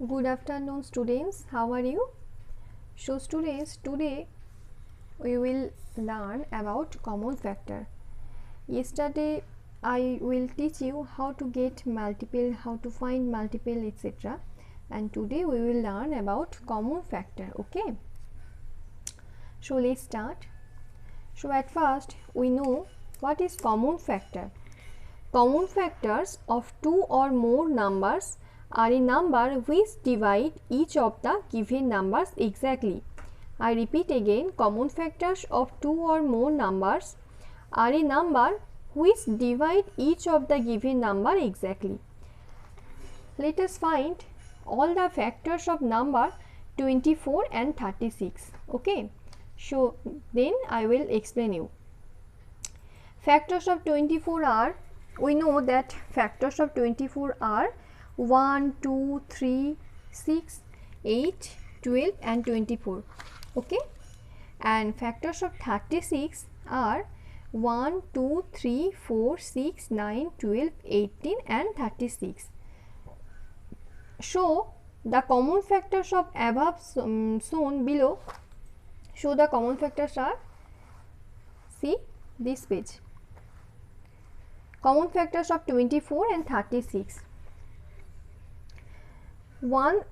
Good afternoon students, how are you? So students, today we will learn about common factor. Yesterday I will teach you how to get multiple, how to find multiple, etc. And today we will learn about common factor. Okay, so let's start. So at first we know what is common factor. Common factors of two or more numbers are a number which divide each of the given numbers exactly. I repeat again, common factors of two or more numbers are a number which divide each of the given number exactly. Let us find all the factors of number 24 and 36. Okay, so then I will explain you. Factors of 24 are, we know that factors of 24 are 1, 2, 3, 6, 8, 12 and 24. Okay, and factors of 36 are 1, 2, 3, 4, 6, 9, 12, 18 and 36. Show the common factors of above shown below. Show the common factors are, see this page. Common factors of 24 and 36. 1,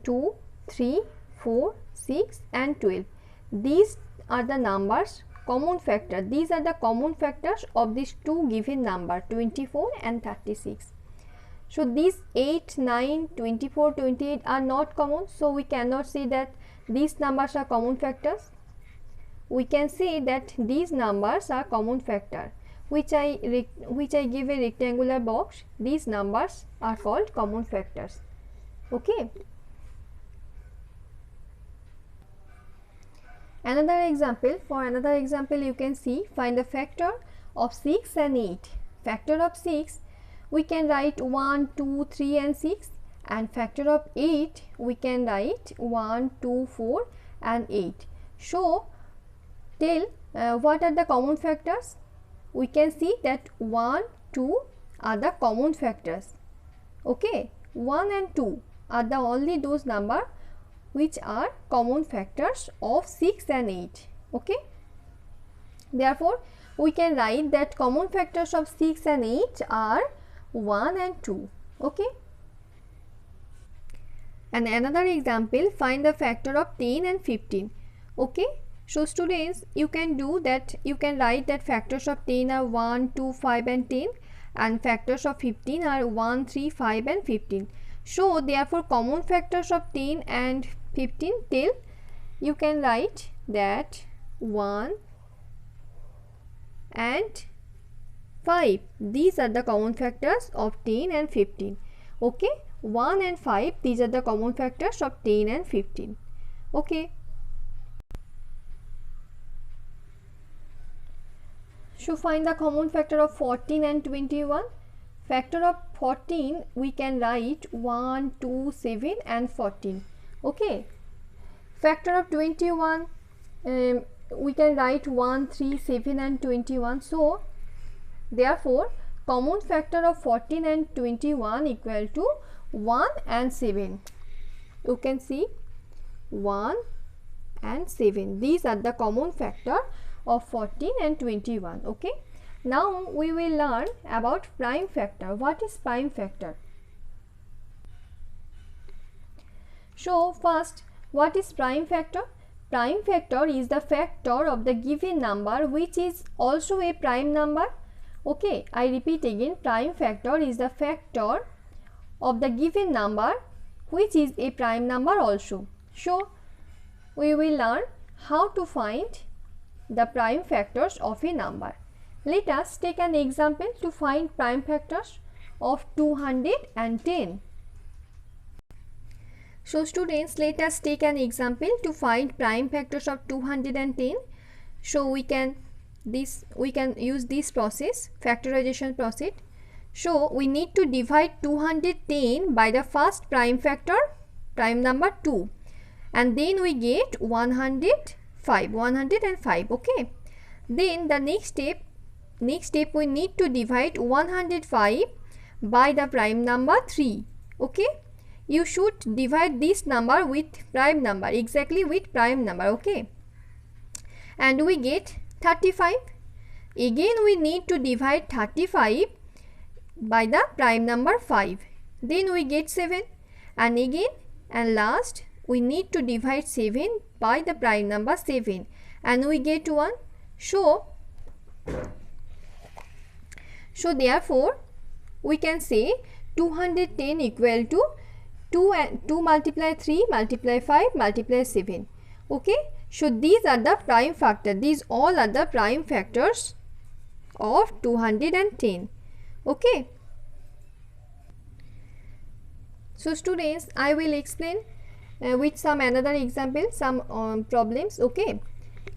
2, 3, 4, 6 and 12. These are the numbers common factor. These are the common factors of these two given number 24 and 36. So these 8, 9, 24, 28 are not common. So we cannot say that these numbers are common factors. We can say that these numbers are common factor, which I give a rectangular box. These numbers are called common factors. Okay. Another example, for another example you can see, find the factor of 6 and 8. Factor of 6 we can write 1, 2, 3 and 6, and factor of 8 we can write 1, 2, 4 and 8. So tell what are the common factors? We can see that 1, 2 are the common factors. Okay, 1 and 2 are the only those number which are common factors of 6 and 8. Okay, therefore we can write that common factors of 6 and 8 are 1 and 2. Okay, and another example, find the factor of 10 and 15. Okay, so students, you can do that. You can write that factors of 10 are 1, 2, 5 and 10, and factors of 15 are 1, 3, 5 and 15. So therefore common factors of 10 and 15 till you can write that 1 and 5. These are the common factors of 10 and 15. Okay, 1 and 5, these are the common factors of 10 and 15. Okay. So find the common factor of 14 and 21. Factor of 14 we can write 1, 2, 7 and 14. Okay. Factor of 21 we can write 1, 3, 7 and 21. So therefore common factor of 14 and 21 equal to 1 and 7. You can see 1 and 7. These are the common factor of 14 and 21. Okay. Now we will learn about prime factor. What is prime factor? So first, what is prime factor? Prime factor is the factor of the given number which is also a prime number. Okay, I repeat again, prime factor is the factor of the given number which is a prime number also. So we will learn how to find the prime factors of a number. Let us take an example to find prime factors of 210. So students, let us take an example to find prime factors of 210. So we can use this process, factorization process. So we need to divide 210 by the first prime factor, prime number 2, and then we get 105. Okay, then the next step we need to divide 105 by the prime number 3. Okay, you should divide this number with prime number, exactly with prime number. Okay, and we get 35. Again we need to divide 35 by the prime number 5, then we get 7, and again and last we need to divide 7 by the prime number 7, and we get 1. So therefore we can say 210 equal to 2 multiply 3 multiply 5 multiply 7. Okay, so these are the prime factor, these all are the prime factors of 210. Okay, so students, I will explain with some another example, some problems. Okay,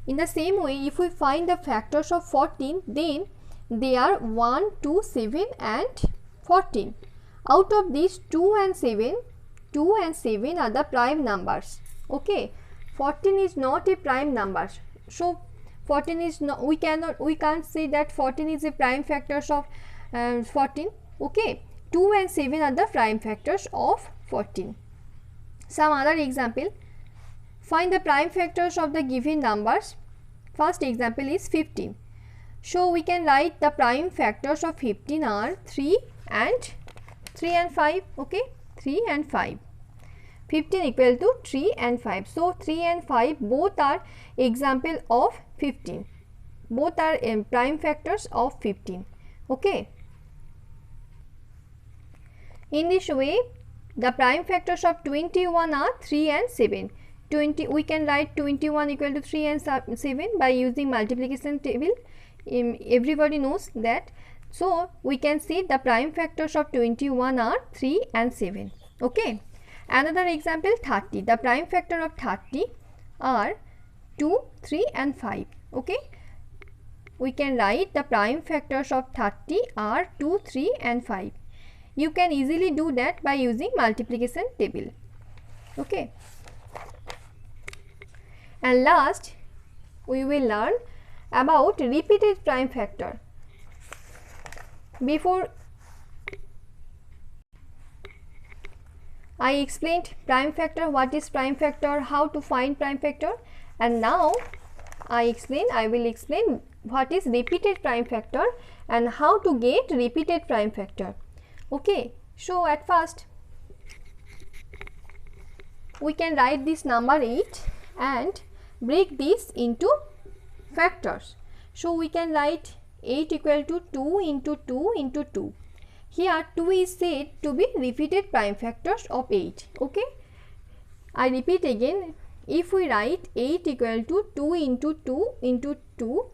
in the same way, if we find the factors of 14, then they are 1, 2, 7 and 14. Out of these 2 and 7 are the prime numbers. Okay, 14 is not a prime number, so 14 is not, we can't say that 14 is a prime factors of 14. Okay, 2 and 7 are the prime factors of 14. Some other example, find the prime factors of the given numbers. First example is 15. So we can write the prime factors of 15 are 3 and 5. Okay, 3 and 5. 15 equal to 3 and 5. So 3 and 5 both are example of 15. Both are prime factors of 15. Okay. In this way, the prime factors of 21 are 3 and 7. We can write 21 equal to 3 and 7 by using multiplication table. Everybody knows that. So we can see the prime factors of 21 are 3 and 7. Okay. Another example, 30. The prime factor of 30 are 2, 3 and 5. Okay. We can write the prime factors of 30 are 2, 3 and 5. You can easily do that by using multiplication table. Okay. And last, we will learn about repeated prime factor. Before I explained prime factor, what is prime factor, how to find prime factor, and now I will explain what is repeated prime factor and how to get repeated prime factor. Okay, so at first we can write this number 8 and break this into factors. So we can write 8 equal to 2 into 2 into 2. Here 2 is said to be repeated prime factors of 8. Okay, I repeat again, if we write 8 equal to 2 into 2 into 2,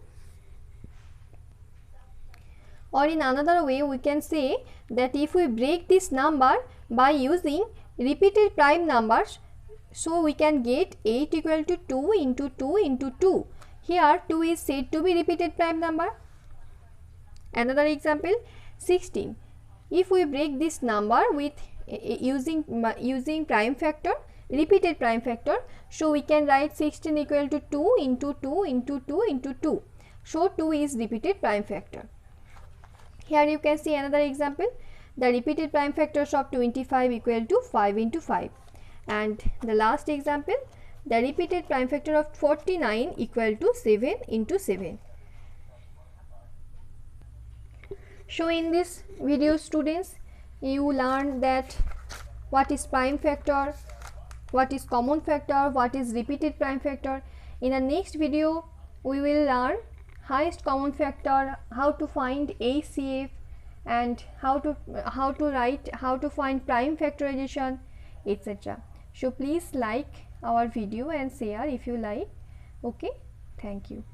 or in another way we can say that if we break this number by using repeated prime numbers, so we can get 8 equal to 2 into 2 into 2. Here 2 is said to be repeated prime number. Another example, 16. If we break this number with using prime factor, repeated prime factor, so we can write 16 equal to 2 into 2 into 2 into 2. So 2 is repeated prime factor. Here you can see another example, the repeated prime factors of 25 equal to 5 into 5. And the last example, the repeated prime factor of 49 equal to 7 into 7. So in this video, students, you learned that what is prime factor, what is common factor, what is repeated prime factor. In the next video, we will learn highest common factor, how to find HCF, and how to find prime factorization, etc. So please like our video and share if you like. Okay, thank you.